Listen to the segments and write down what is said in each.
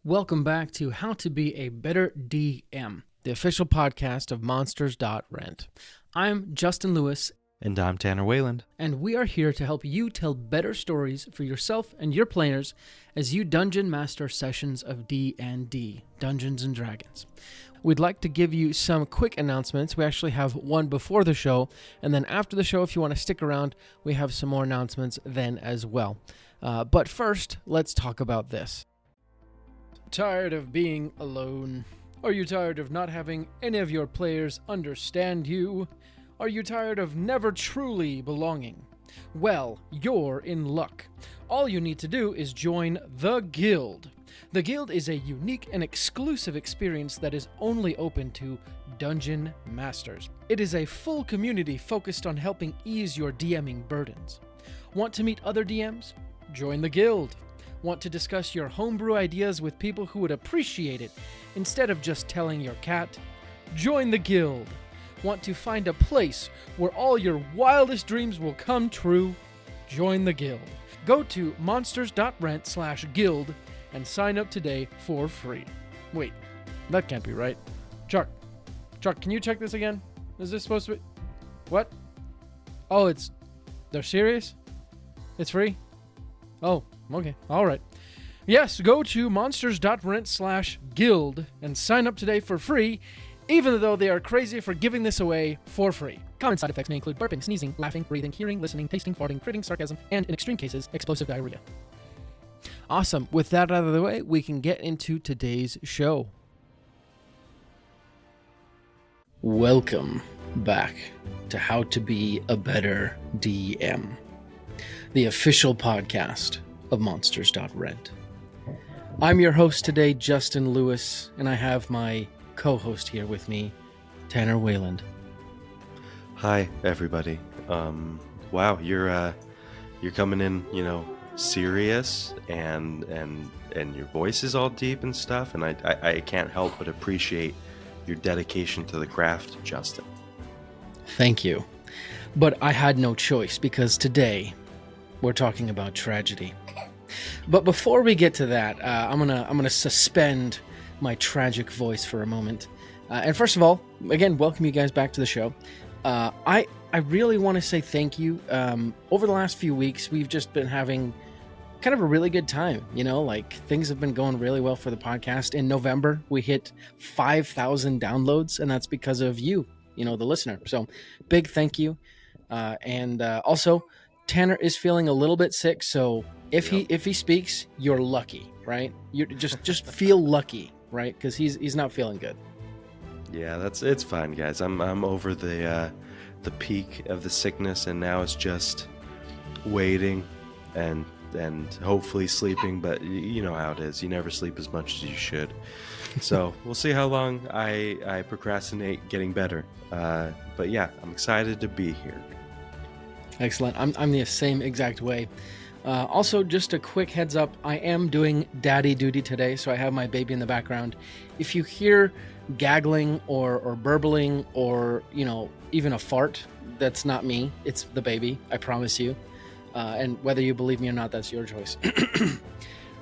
Welcome back to How to Be a Better DM, the official podcast of Monsters.rent. I'm Justin Lewis, And I'm Tanner Wayland. and we are here to help you tell better stories for yourself and your players as you dungeon master sessions of D&D, Dungeons & Dragons. We'd like to give you some quick announcements. We actually have one before the show, and then after the show, if you want to stick around, we have some more announcements then as well. But first, let's talk about this. Tired of being alone? Are you tired of not having any of your players understand you? Are you tired of never truly belonging? Well, you're in luck. All you need to do is join the Guild. The Guild is a unique and exclusive experience that is only open to Dungeon Masters. It is a full community focused on helping ease your DMing burdens. Want to meet other DMs? Join the Guild. Want to discuss your homebrew ideas with people who would appreciate it instead of just telling your cat? Join the Guild. Want to find a place where all your wildest dreams will come true? Join the Guild. Go to monsters.rent/guild and sign up today for free. Wait, that can't be right. Chuck, can you check this again? Is this supposed to be... What? Oh, they're serious? It's free? Oh, okay. All right. Yes, go to monsters.rent/guild and sign up today for free, even though they are crazy for giving this away for free. Common side effects may include burping, sneezing, laughing, breathing, hearing, listening, tasting, farting, critting, sarcasm, and in extreme cases, explosive diarrhea. Awesome. With that out of the way, we can get into today's show. Welcome back to How to Be a Better DM, the official podcast of Monsters.rent. I'm your host today, Justin Lewis, and I have my co-host here with me, Tanner Wayland. Hi, everybody. Wow, you're coming in, serious and your voice is all deep and stuff, and I can't help but appreciate your dedication to the craft, Justin. Thank you. But I had no choice because today we're talking about tragedy. But before we get to that, I'm gonna suspend my tragic voice for a moment. And first of all, again, welcome you guys back to the show. I really want to say thank you. Over the last few weeks, we've just been having kind of a really good time. Things have been going really well for the podcast. In November, we hit 5,000 downloads, and that's because of you, the listener. So big thank you. And also, Tanner is feeling a little bit sick, so if he speaks, you're lucky, right? You just feel lucky, right? Because he's not feeling good. Yeah, it's fine, guys. I'm over the peak of the sickness, and now it's just waiting and hopefully sleeping. But you know how it is. You never sleep as much as you should. So we'll see how long I procrastinate getting better. But yeah, I'm excited to be here. Excellent. I'm the same exact way. Also, just a quick heads up, I am doing daddy duty today, so I have my baby in the background. If you hear gaggling or burbling or, even a fart, that's not me. It's the baby, I promise you. And whether you believe me or not, that's your choice.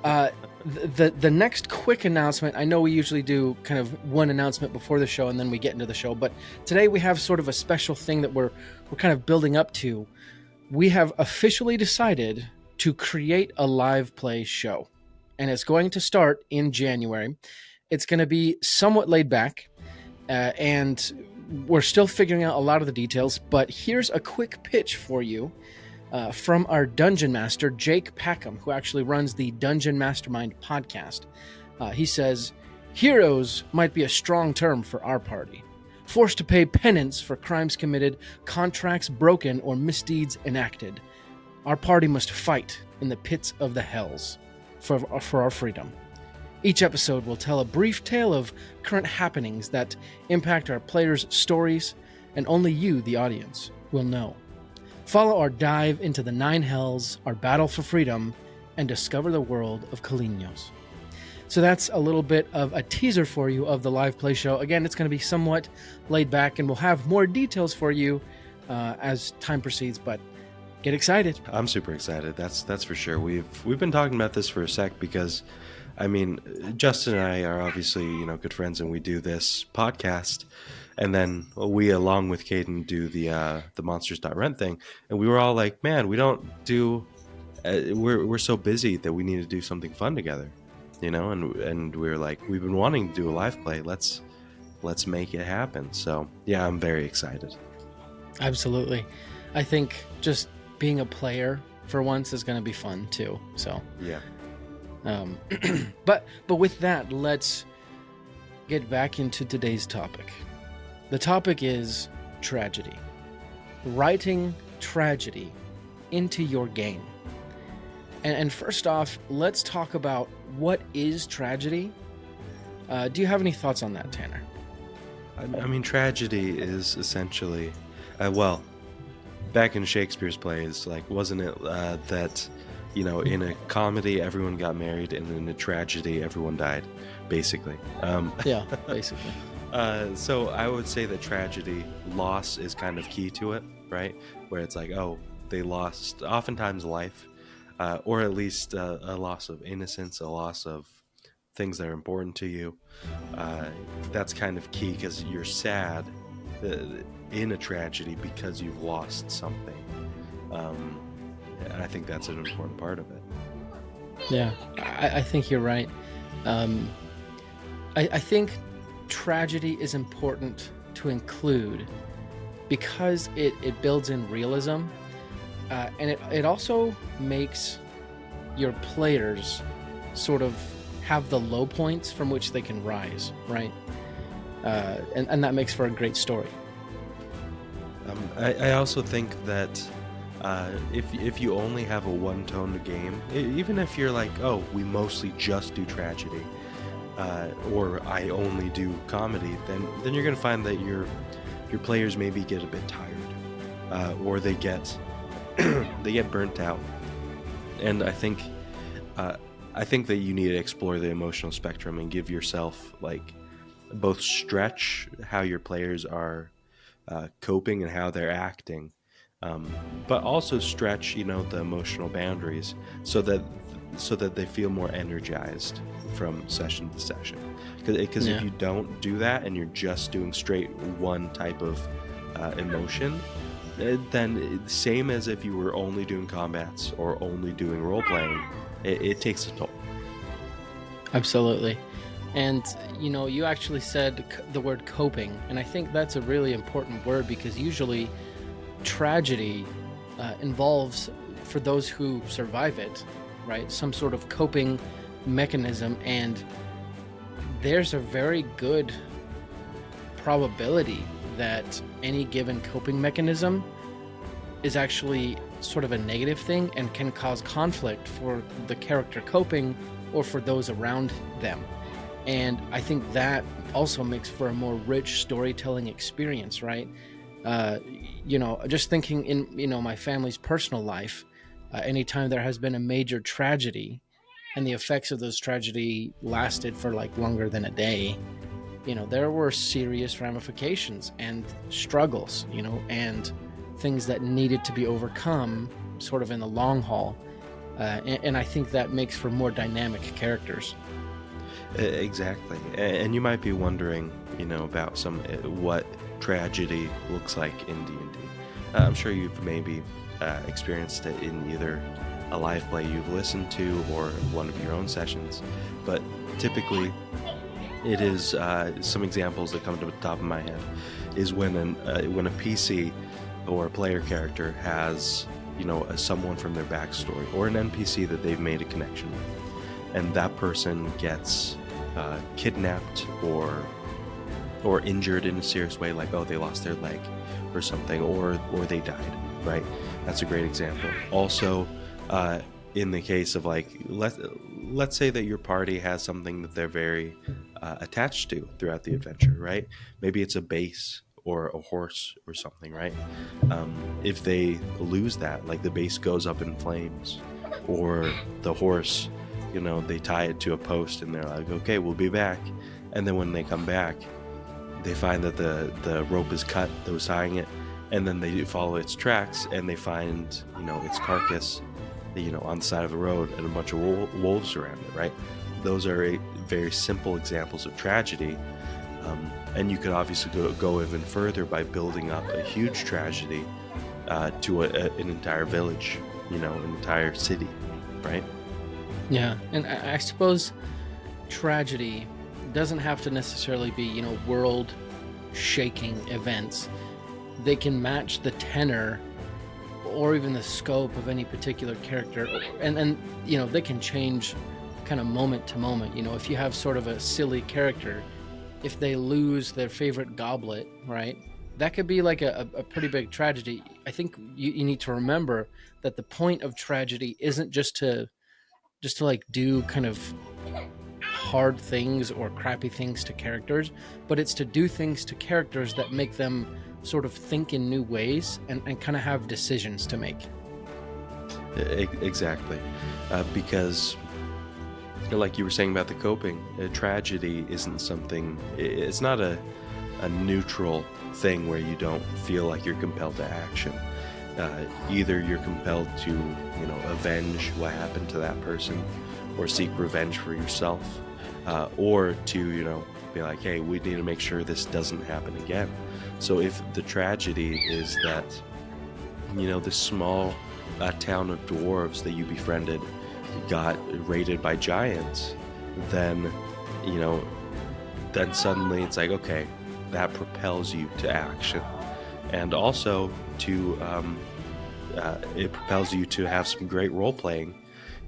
The next quick announcement, I know we usually do kind of one announcement before the show and then we get into the show, but today we have sort of a special thing that we're kind of building up to. We have officially decided to create a live play show, and it's going to start in January. It's going to be somewhat laid back, and we're still figuring out a lot of the details, but here's a quick pitch for you from our Dungeon Master, Jake Packham, who actually runs the Dungeon Mastermind podcast. He says, "Heroes might be a strong term for our party. Forced to pay penance for crimes committed, contracts broken, or misdeeds enacted. Our party must fight in the pits of the hells for our freedom. Each episode will tell a brief tale of current happenings that impact our players' stories, and only you, the audience, will know. Follow our dive into the 9 hells, our battle for freedom, and discover the world of Kalinos." So that's a little bit of a teaser for you of the live play show. Again, it's going to be somewhat laid back, and we'll have more details for you as time proceeds, but get excited. I'm super excited. That's for sure. We've been talking about this for a sec because I mean, Justin and I are obviously, good friends, and we do this podcast, and then we, along with Caden, do the Monsters.rent thing, and we were all like, man, we don't do. We're so busy that we need to do something fun together, and we were like, we've been wanting to do a live play. Let's make it happen. So yeah, I'm very excited. Absolutely. I think just being a player for once is going to be fun too. So yeah. But with that, let's get back into today's topic. The topic is tragedy. Writing tragedy into your game. And first off, let's talk about what is tragedy. Do you have any thoughts on that, Tanner? I mean, tragedy is essentially, back in Shakespeare's plays, like, wasn't it that, in a comedy everyone got married, and in a tragedy everyone died, basically. Yeah, basically. So I would say that tragedy, loss is kind of key to it, right? Where it's like, oh, they lost, oftentimes, life, or at least a loss of innocence, a loss of things that are important to you. That's kind of key, because you're sad in a tragedy because you've lost something. And I think that's an important part of it. Yeah, I think you're right. I think tragedy is important to include because it builds in realism, and it also makes your players sort of have the low points from which they can rise, right? And that makes for a great story. I also think that if you only have a one-toned game, even if you're like, oh, we mostly just do tragedy, or I only do comedy, then you're going to find that your players maybe get a bit tired, or they get they get burnt out. And I think that you need to explore the emotional spectrum and give yourself, like, both stretch how your players are coping and how they're acting, but also stretch, the emotional boundaries so that they feel more energized from session to session. Because if you don't do that and you're just doing straight one type of emotion, then same as if you were only doing combats or only doing role playing, it takes a toll. Absolutely. And you actually said the word coping, and I think that's a really important word, because usually tragedy involves, for those who survive it, right, some sort of coping mechanism, and there's a very good probability that any given coping mechanism is actually sort of a negative thing and can cause conflict for the character coping or for those around them. And I think that also makes for a more rich storytelling experience, right? Just thinking in, my family's personal life, anytime there has been a major tragedy and the effects of those tragedy lasted for like longer than a day, there were serious ramifications and struggles, and things that needed to be overcome sort of in the long haul. And I think that makes for more dynamic characters. Exactly. And you might be wondering, about what tragedy looks like in D&D. I'm sure you've maybe experienced it in either a live play you've listened to or one of your own sessions. But typically, it is some examples that come to the top of my head is when a PC or a player character has, someone from their backstory or an NPC that they've made a connection with, and that person gets kidnapped or injured in a serious way, like, oh, they lost their leg or something, or they died, right? That's a great example. Also, in the case of, like, let's say that your party has something that they're very attached to throughout the adventure, right? Maybe it's a base or a horse or something, right? If they lose that, like the base goes up in flames, or the horse, they tie it to a post and they're like, okay, we'll be back. And then when they come back, they find that the rope is cut that was tying it, and then they follow its tracks and they find, its carcass, on the side of the road, and a bunch of wolves around it, right? those are very simple examples of tragedy. And you could obviously go even further by building up a huge tragedy to an entire village, an entire city, right? Yeah, and I suppose tragedy doesn't have to necessarily be, world-shaking events. They can match the tenor or even the scope of any particular character, and they can change kind of moment to moment. If you have sort of a silly character, if they lose their favorite goblet, right, that could be like a pretty big tragedy. I think you need to remember that the point of tragedy isn't just to like do kind of hard things or crappy things to characters, but it's to do things to characters that make them sort of think in new ways and kind of have decisions to make. Exactly. Because like you were saying about the coping, a tragedy isn't something, it's not a neutral thing where you don't feel like you're compelled to action. Either you're compelled to, avenge what happened to that person or seek revenge for yourself, or to, be like, hey, we need to make sure this doesn't happen again. So if the tragedy is that, this small town of dwarves that you befriended got raided by giants, then suddenly it's like, okay, that propels you to action, and also to it propels you to have some great role playing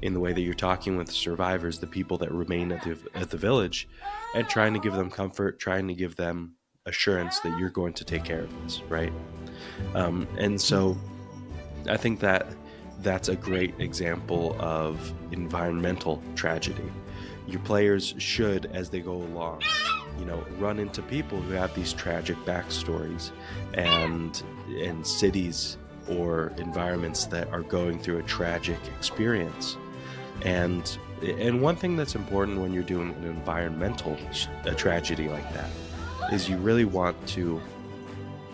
in the way that you're talking with the survivors, the people that remain at the village, and trying to give them comfort, trying to give them assurance that you're going to take care of this, right? And so I think that's a great example of environmental tragedy. Your players should, as they go along, run into people who have these tragic backstories and cities or environments that are going through a tragic experience. And one thing that's important when you're doing an environmental tragedy like that is you really want to,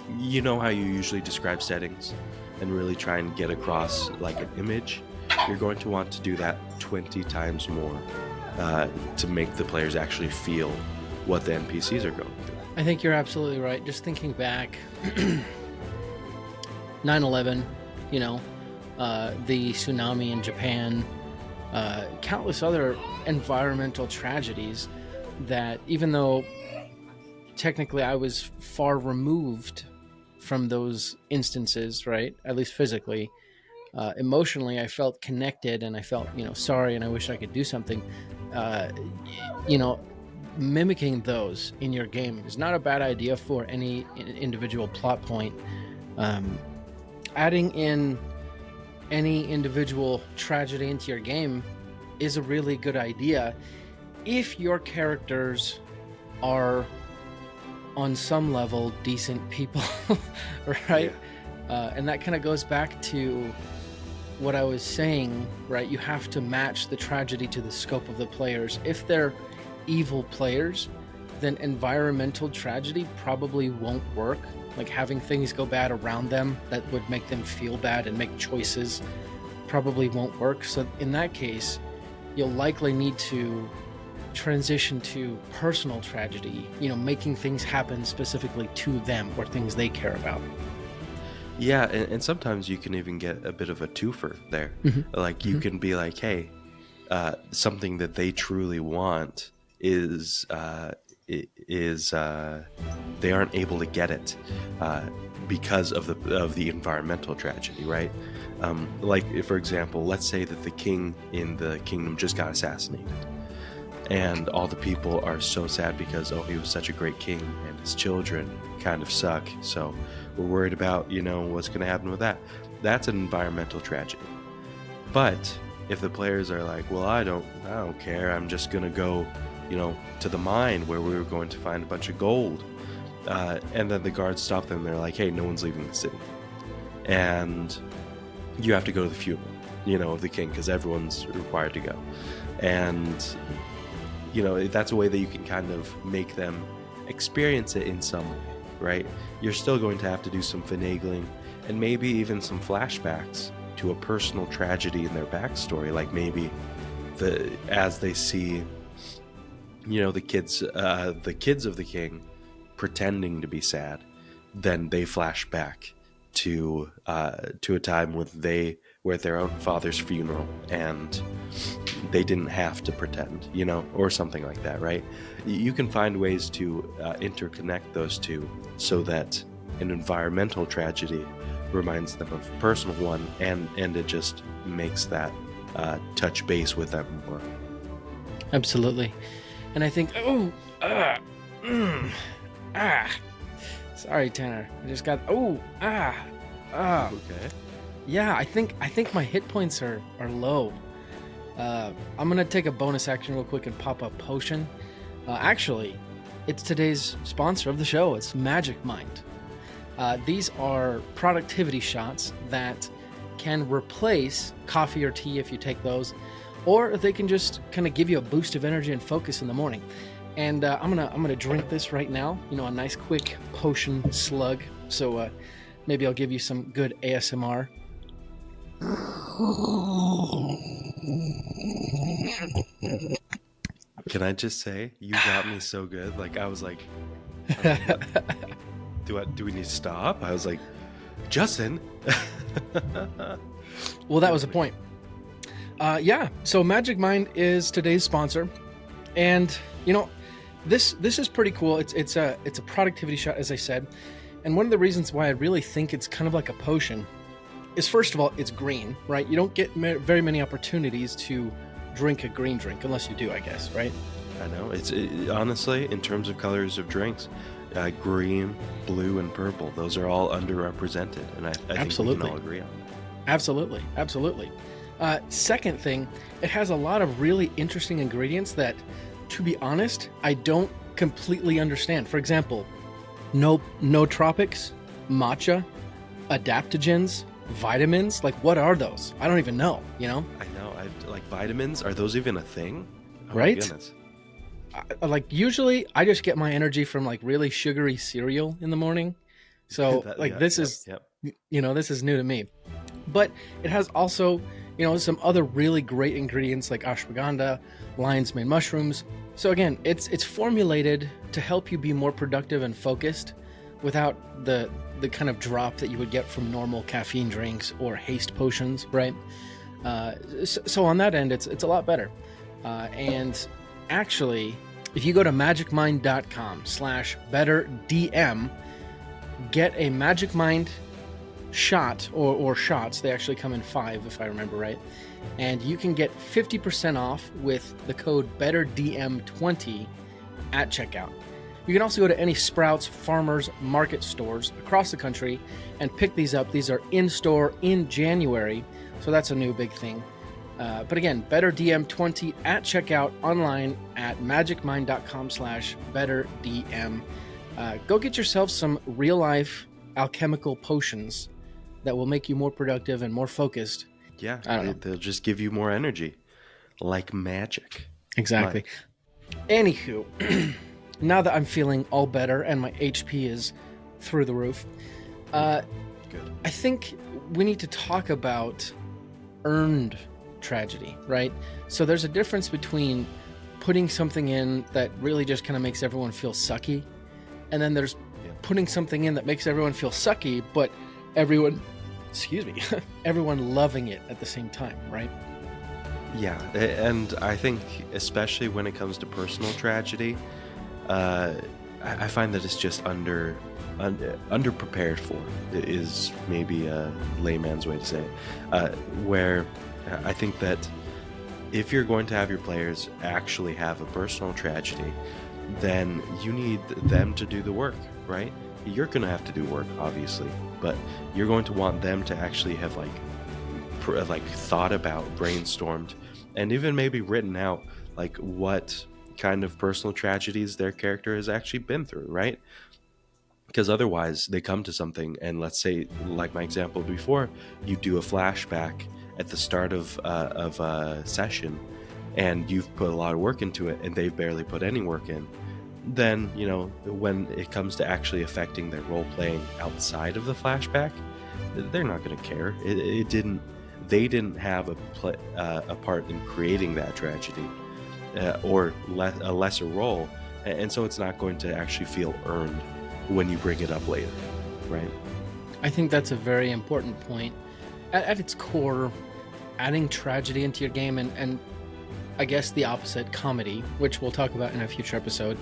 how you usually describe settings and really try and get across like an image. You're going to want to do that 20 times more to make the players actually feel what the NPCs are going through. I think you're absolutely right. Just thinking back, 9/11, the tsunami in Japan, countless other environmental tragedies that, even though technically I was far removed from those instances, right, at least physically, emotionally I felt connected, and I felt sorry, and I wish I could do something. Mimicking those in your game is not a bad idea for any individual plot point. Adding in any individual tragedy into your game is a really good idea if your characters are on some level decent people, right? Yeah. And that kind of goes back to what I was saying, right? You have to match the tragedy to the scope of the players. If they're evil players, then environmental tragedy probably won't work. Like having things go bad around them that would make them feel bad and make choices probably won't work. So in that case, you'll likely need to transition to personal tragedy, making things happen specifically to them or things they care about. Yeah, and sometimes you can even get a bit of a twofer there. Mm-hmm. Like you can be like, hey, something that they truly want is they aren't able to get it because of the environmental tragedy, right? Like, for example, let's say that the king in the kingdom just got assassinated, and all the people are so sad because, he was such a great king, and his children kind of suck, so we're worried about, what's going to happen with that. That's an environmental tragedy. But if the players are like, well, I don't care, I'm just going to go, to the mine where we were going to find a bunch of gold, and then the guards stop them, and they're like, hey, no one's leaving the city, and you have to go to the funeral, of the king, because everyone's required to go. And that's a way that you can kind of make them experience it in some way, right? You're still going to have to do some finagling and maybe even some flashbacks to a personal tragedy in their backstory, like maybe as they see the kids of the king pretending to be sad, then they flash back to a time when they were at their own father's funeral and they didn't have to pretend, or something like that, right? You can find ways to interconnect those two so that an environmental tragedy reminds them of a personal one, and it just makes that touch base with them more. Absolutely. And I think, sorry, Tanner. I just got, Okay. Yeah, I think my hit points are low. I'm gonna take a bonus action real quick and pop a potion. Actually, it's today's sponsor of the show. It's Magic Mind. These are productivity shots that can replace coffee or tea if you take those, or they can just kind of give you a boost of energy and focus in the morning. And I'm gonna drink this right now. A nice quick potion slug. So maybe I'll give you some good ASMR. Can I just say, you got me so good. Like, I was like, do we need to stop? I was like, Justin. Well, that was the point. Yeah, so Magic Mind is today's sponsor. And, this is pretty cool. It's a productivity shot, as I said. And one of the reasons why I really think it's kind of like a potion is, first of all, it's green, right? You don't get very many opportunities to drink a green drink, unless you do, I guess, right? I know. Honestly, in terms of colors of drinks, green, blue, and purple, those are all underrepresented, and I think we can all agree on that. Absolutely. Second thing, it has a lot of really interesting ingredients that, to be honest, I don't completely understand. For example, nootropics, matcha, adaptogens, vitamins. Like, what are those? I don't even know, I know. Like, vitamins, are those even a thing? Oh, right? My goodness. Usually I just get my energy from like really sugary cereal in the morning. So this is new to me. But it has also, some other really great ingredients like ashwagandha, lion's mane mushrooms. So again, it's formulated to help you be more productive and focused without the kind of drop that you would get from normal caffeine drinks or haste potions, right? So on that end, it's a lot better. And actually, if you go to magicmind.com/betterdm, get a Magic Mind shot or shots. They actually come in 5, if I remember right. And you can get 50% off with the code BETTERDM20 at checkout. You can also go to any Sprouts Farmers Market stores across the country and pick these up. These are in store in January, so that's a new big thing. But again, BetterDM20 at checkout, online at magicmind.com/betterdm. Go get yourself some real life alchemical potions that will make you more productive and more focused. Yeah, they'll just give you more energy, like magic. Exactly. Anywho, now that I'm feeling all better and my HP is through the roof, Good. I think we need to talk about earned tragedy, right? So there's a difference between putting something in that really just kind of makes everyone feel sucky, and then there's putting something in that makes everyone feel sucky, but everyone loving it at the same time, right? Yeah, and I think especially when it comes to personal tragedy, I find that it's just underprepared for, is maybe a layman's way to say it, where I think that if you're going to have your players actually have a personal tragedy, then you need them to do the work, right? You're going to have to do work, obviously, but you're going to want them to actually have thought about, brainstormed, and even maybe written out like what kind of personal tragedies their character has actually been through, right? Because otherwise they come to something, and let's say, like my example before, you do a flashback at the start of a session, and you've put a lot of work into it, and they've barely put any work in. Then, when it comes to actually affecting their role playing outside of the flashback, they're not going to care. They didn't have a part in creating that tragedy. or a lesser role, and so it's not going to actually feel earned when you bring it up later, right? I think that's a very important point. At its core, adding tragedy into your game, and I guess the opposite, comedy, which we'll talk about in a future episode,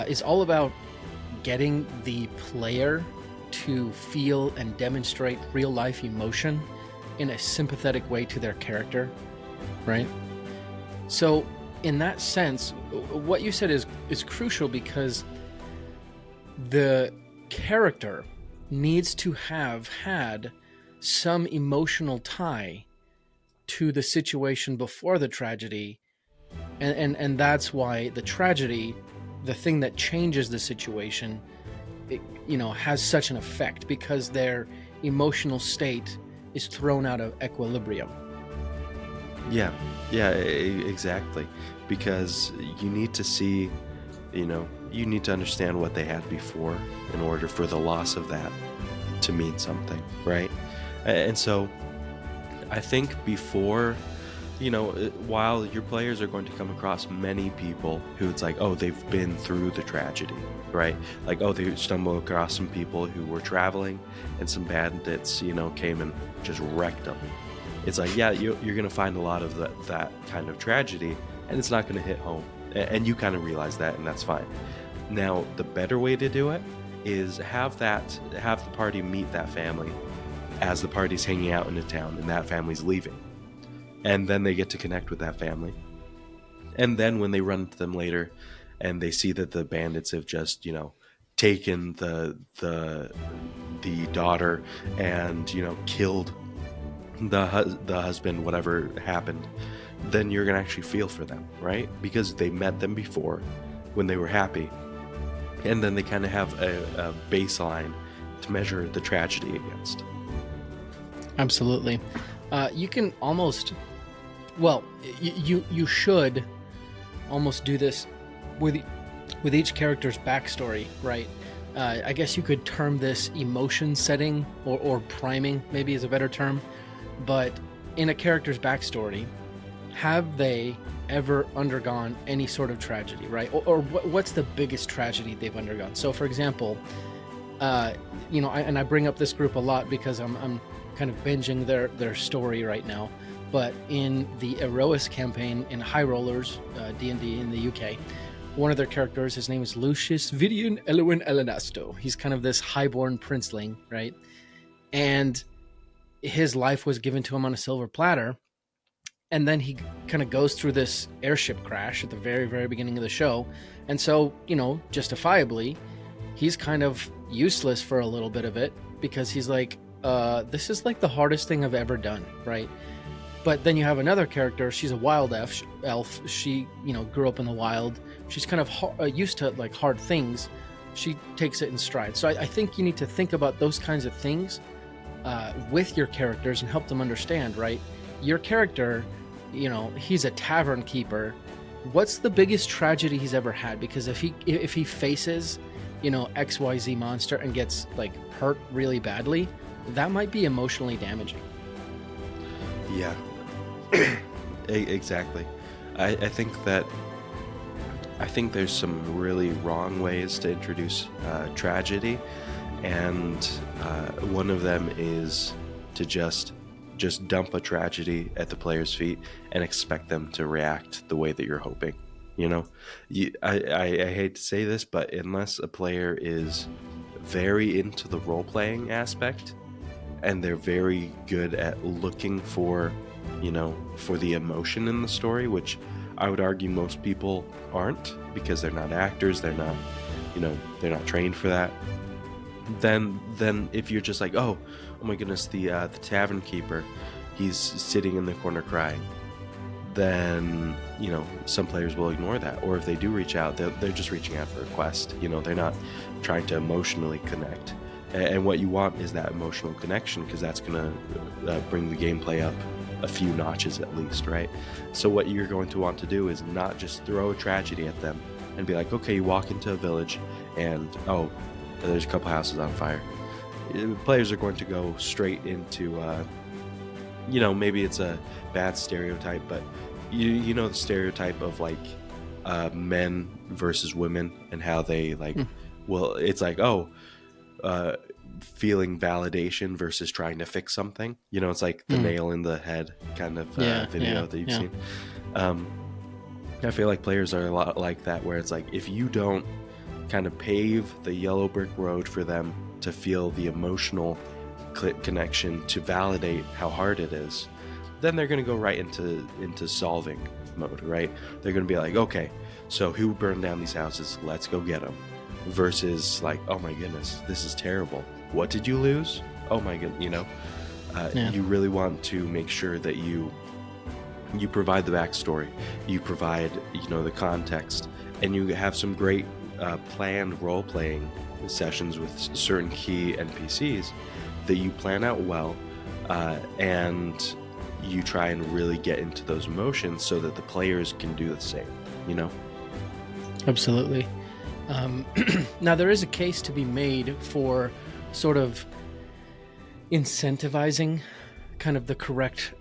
is all about getting the player to feel and demonstrate real life emotion in a sympathetic way to their character, right? So in that sense, what you said is crucial, because the character needs to have had some emotional tie to the situation before the tragedy, and that's why the tragedy, the thing that changes the situation, it, has such an effect, because their emotional state is thrown out of equilibrium. Yeah, exactly. Because you need to see, you need to understand what they had before in order for the loss of that to mean something, right? And so I think before, while your players are going to come across many people who it's like, oh, they've been through the tragedy, right? Like, oh, they stumbled across some people who were traveling and some bandits, came and just wrecked them. It's like, yeah, you're going to find a lot of that kind of tragedy, and it's not going to hit home. And you kind of realize that, and that's fine. Now, the better way to do it is have the party meet that family as the party's hanging out in a town and that family's leaving. And then they get to connect with that family. And then when they run into them later and they see that the bandits have just, taken the daughter and, killed the husband, whatever happened, then you're going to actually feel for them, right? Because they met them before when they were happy. And then they kind of have a baseline to measure the tragedy against. Absolutely. You can almost, well, you should almost do this with each character's backstory, right? I guess you could term this emotion setting or priming, maybe is a better term. But in a character's backstory, have they ever undergone any sort of tragedy, right? Or what's the biggest tragedy they've undergone? So, for example, I bring up this group a lot because I'm kind of binging their story right now. But in the Erois campaign in High Rollers, D&D in the UK, one of their characters, his name is Lucius Vidian Elwin Elenasto. He's kind of this highborn princeling, right? And his life was given to him on a silver platter. And then he kind of goes through this airship crash at the very, very beginning of the show. And so, justifiably, he's kind of useless for a little bit of it, because he's like, this is like the hardest thing I've ever done, right? But then you have another character. She's a wild elf. She, grew up in the wild. She's kind of used to like hard things. She takes it in stride. So I think you need to think about those kinds of things with your characters and help them understand, right? Your character, he's a tavern keeper. What's the biggest tragedy he's ever had? Because if he faces, XYZ monster and gets like hurt really badly, that might be emotionally damaging. Yeah, exactly. I think there's some really wrong ways to introduce tragedy, and one of them is to just dump a tragedy at the player's feet and expect them to react the way that you're hoping. I hate to say this, but unless a player is very into the role-playing aspect and they're very good at looking for the emotion in the story, which I would argue most people aren't, because they're not actors, they're not trained for that. Then if you're just like, oh my goodness, the tavern keeper, he's sitting in the corner crying, then some players will ignore that. Or if they do reach out, they're just reaching out for a quest. They're not trying to emotionally connect. And what you want is that emotional connection, because that's going to bring the gameplay up a few notches at least, right? So what you're going to want to do is not just throw a tragedy at them and be like, okay, you walk into a village and, oh, there's a couple houses on fire. Players are going to go straight into, maybe it's a bad stereotype, but you know the stereotype of like men versus women and how they like well it's like feeling validation versus trying to fix something, you know, it's like the nail in the head kind of video that you've seen. I feel like players are a lot like that, where it's like if you don't kind of pave the yellow brick road for them to feel the emotional connection to validate how hard it is, then they're going to go right into solving mode, right? They're going to be like, okay, so who burned down these houses? Let's go get them. Versus like, oh my goodness, this is terrible. What did you lose? Oh my goodness, you know? You really want to make sure that you provide the backstory, you provide, you know, the context, and you have some great planned role-playing sessions with certain key NPCs that you plan out well, and you try and really get into those emotions so that the players can do the same, you know? Absolutely. Now, there is a case to be made for sort of incentivizing kind of the correct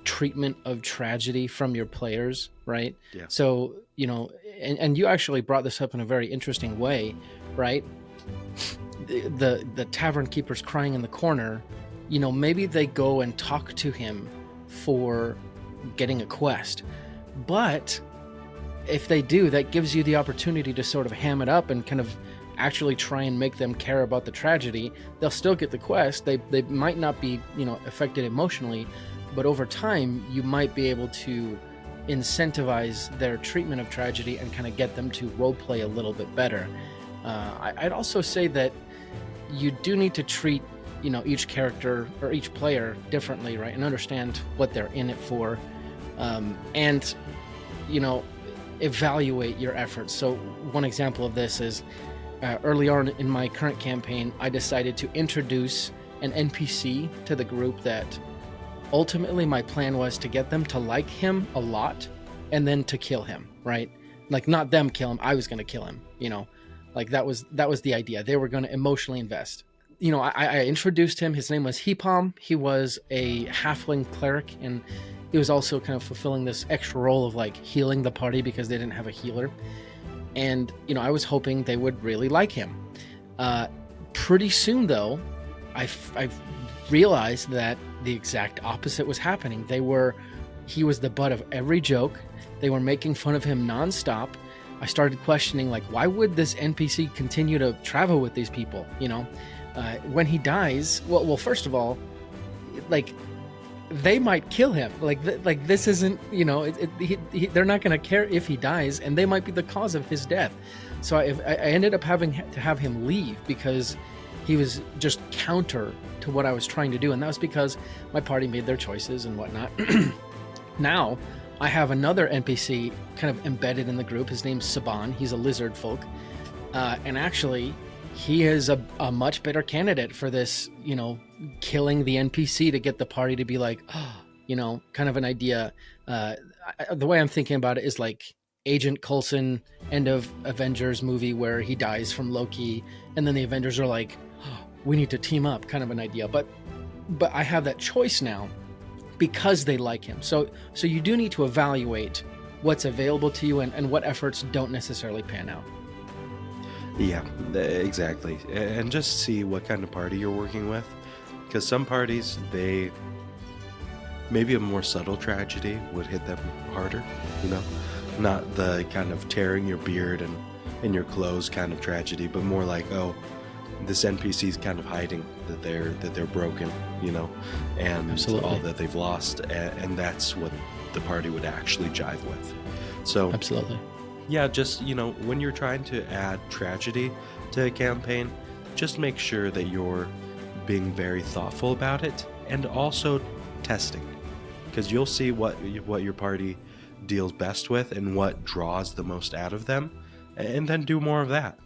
treatment of tragedy from your players, right? Yeah. So, you know, and you actually brought this up in a very interesting way, right? The tavern keeper's crying in the corner, you know, maybe they go and talk to him for getting a quest. But if they do, that gives you the opportunity to sort of ham it up and kind of actually try and make them care about the tragedy. They'll still get the quest. They might not be, you know, affected emotionally, but over time you might be able to incentivize their treatment of tragedy and kind of get them to roleplay a little bit better. I'd also say that you do need to treat, you know, each character or each player differently, right? And understand what they're in it for. And, you know, evaluate your efforts. So one example of this is early on in my current campaign, I decided to introduce an NPC to the group that ultimately my plan was to get them to like him a lot and then to kill him, right? Like not them kill him, I was going to kill him, you know, like that was the idea. They were going to emotionally invest. You know, I introduced him. His name was Hepom. He was a halfling cleric, and he was also kind of fulfilling this extra role of like healing the party because they didn't have a healer. And, you know, I was hoping they would really like him. Pretty soon, though, I realized that the exact opposite was happening. He was the butt of every joke. They were making fun of him nonstop. I started questioning, like, why would this NPC continue to travel with these people? You know, when he dies, well, first of all, like, they might kill him. Like this isn't, you know, they're not going to care if he dies, and they might be the cause of his death. So I ended up having to have him leave because he was just counter to what I was trying to do, and that was because my party made their choices and whatnot. Now I have another NPC kind of embedded in the group. His name's Saban. He's a lizard folk, and actually he is a much better candidate for this, you know, killing the NPC to get the party to be like, oh, you know, kind of an idea. The way I'm thinking about it is like Agent Coulson, end of Avengers movie where he dies from Loki, and then the Avengers are like, oh, we need to team up, kind of an idea. But I have that choice now because they like him. So you do need to evaluate what's available to you and what efforts don't necessarily pan out. Yeah, exactly. And just see what kind of party you're working with. Because some parties, maybe a more subtle tragedy would hit them harder, you know? Not the kind of tearing your beard and in your clothes kind of tragedy, but more like, oh, this NPC's kind of hiding that they're broken, you know? And Absolutely. all that they've lost, and that's what the party would actually jive with. So Absolutely. Yeah, just, you know, when you're trying to add tragedy to a campaign, just make sure that you're being very thoughtful about it and also testing, because you'll see what your party deals best with and what draws the most out of them, and then do more of that.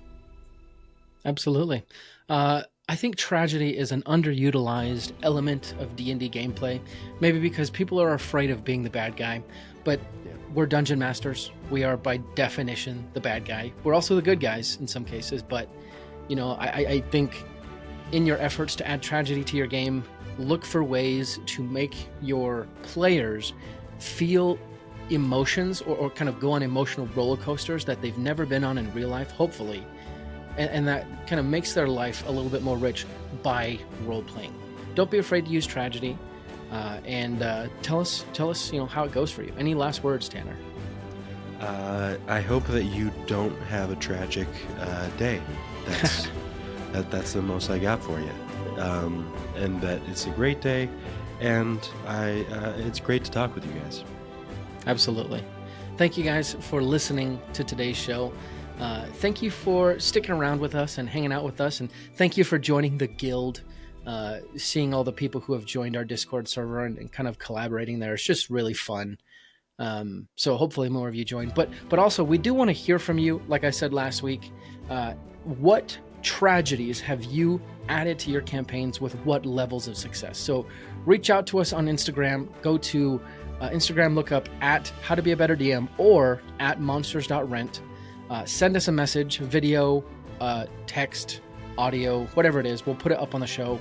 Absolutely. I think tragedy is an underutilized element of D&D gameplay, maybe because people are afraid of being the bad guy, but we're dungeon masters. We are by definition the bad guy. We're also the good guys in some cases, but you know, I think in your efforts to add tragedy to your game, look for ways to make your players feel emotions or kind of go on emotional roller coasters that they've never been on in real life, hopefully. And that kind of makes their life a little bit more rich by role-playing. Don't be afraid to use tragedy, and tell us, how it goes for you. Any last words, Tanner? I hope that you don't have a tragic day. That's the most I got for you. And that it's a great day, and it's great to talk with you guys. Absolutely. Thank you guys for listening to today's show. Thank you for sticking around with us and hanging out with us, and thank you for joining the guild. Seeing all the people who have joined our Discord server and kind of collaborating there, it's just really fun. So hopefully more of you join. But also, we do want to hear from you. Like I said last week, what tragedies have you added to your campaigns with what levels of success? So reach out to us on Instagram. Go to Instagram, look up at How to Be a Better DM or at monsters.rent. Send us a message, video, text, audio, whatever it is. We'll put it up on the show.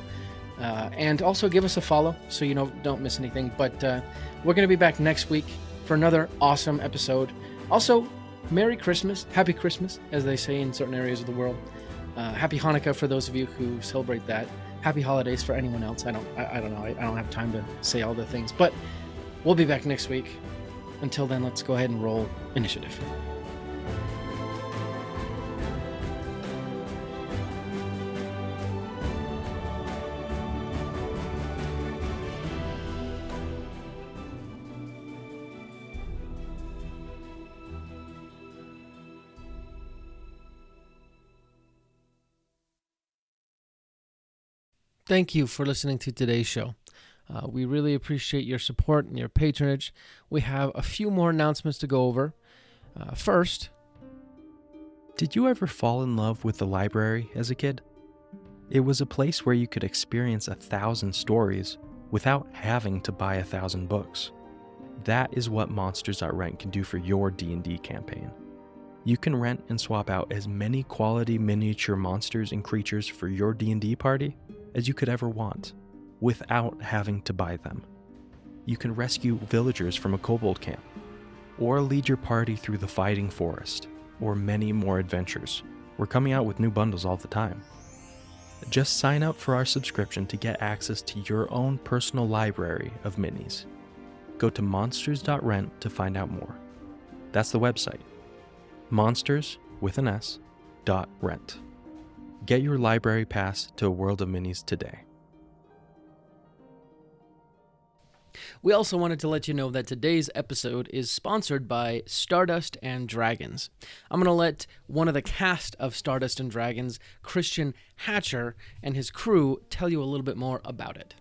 And also give us a follow so you don't miss anything. But we're going to be back next week for another awesome episode. Also, Merry Christmas, Happy Christmas, as they say in certain areas of the world. Happy Hanukkah for those of you who celebrate that. Happy holidays for anyone else. I don't know. I don't have time to say all the things. But we'll be back next week. Until then, let's go ahead and roll initiative. Thank you for listening to today's show. We really appreciate your support and your patronage. We have a few more announcements to go over. First, did you ever fall in love with the library as a kid? It was a place where you could experience 1,000 stories without having to buy 1,000 books. That is what Monsters.rent can do for your D&D campaign. You can rent and swap out as many quality miniature monsters and creatures for your D&D party as you could ever want, without having to buy them. You can rescue villagers from a kobold camp, or lead your party through the Fighting Forest, or many more adventures. We're coming out with new bundles all the time. Just sign up for our subscription to get access to your own personal library of minis. Go to monsters.rent to find out more. That's the website. Monsters, with an S, .rent. Get your library pass to a world of minis today. we also wanted to let you know that today's episode is sponsored by Stardust and Dragons. I'm going to let one of the cast of Stardust and Dragons, Christian Hatcher, and his crew tell you a little bit more about it.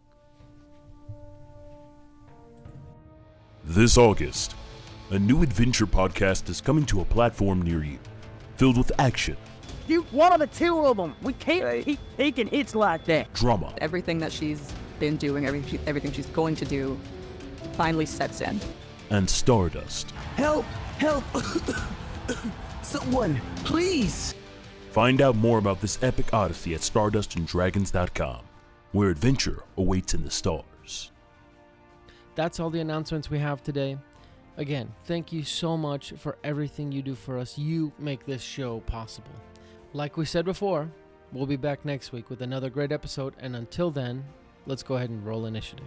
This August, a new adventure podcast is coming to a platform near you, filled with action. You one of the two of them. We can't keep taking hits like that. Drama. Everything that she's been doing, everything she's going to do, finally sets in. And Stardust. Help! Help! Someone, please! Find out more about this epic odyssey at stardustanddragons.com, where adventure awaits in the stars. That's all the announcements we have today. Again, thank you so much for everything you do for us. You make this show possible. Like we said before, we'll be back next week with another great episode, and until then, let's go ahead and roll initiative.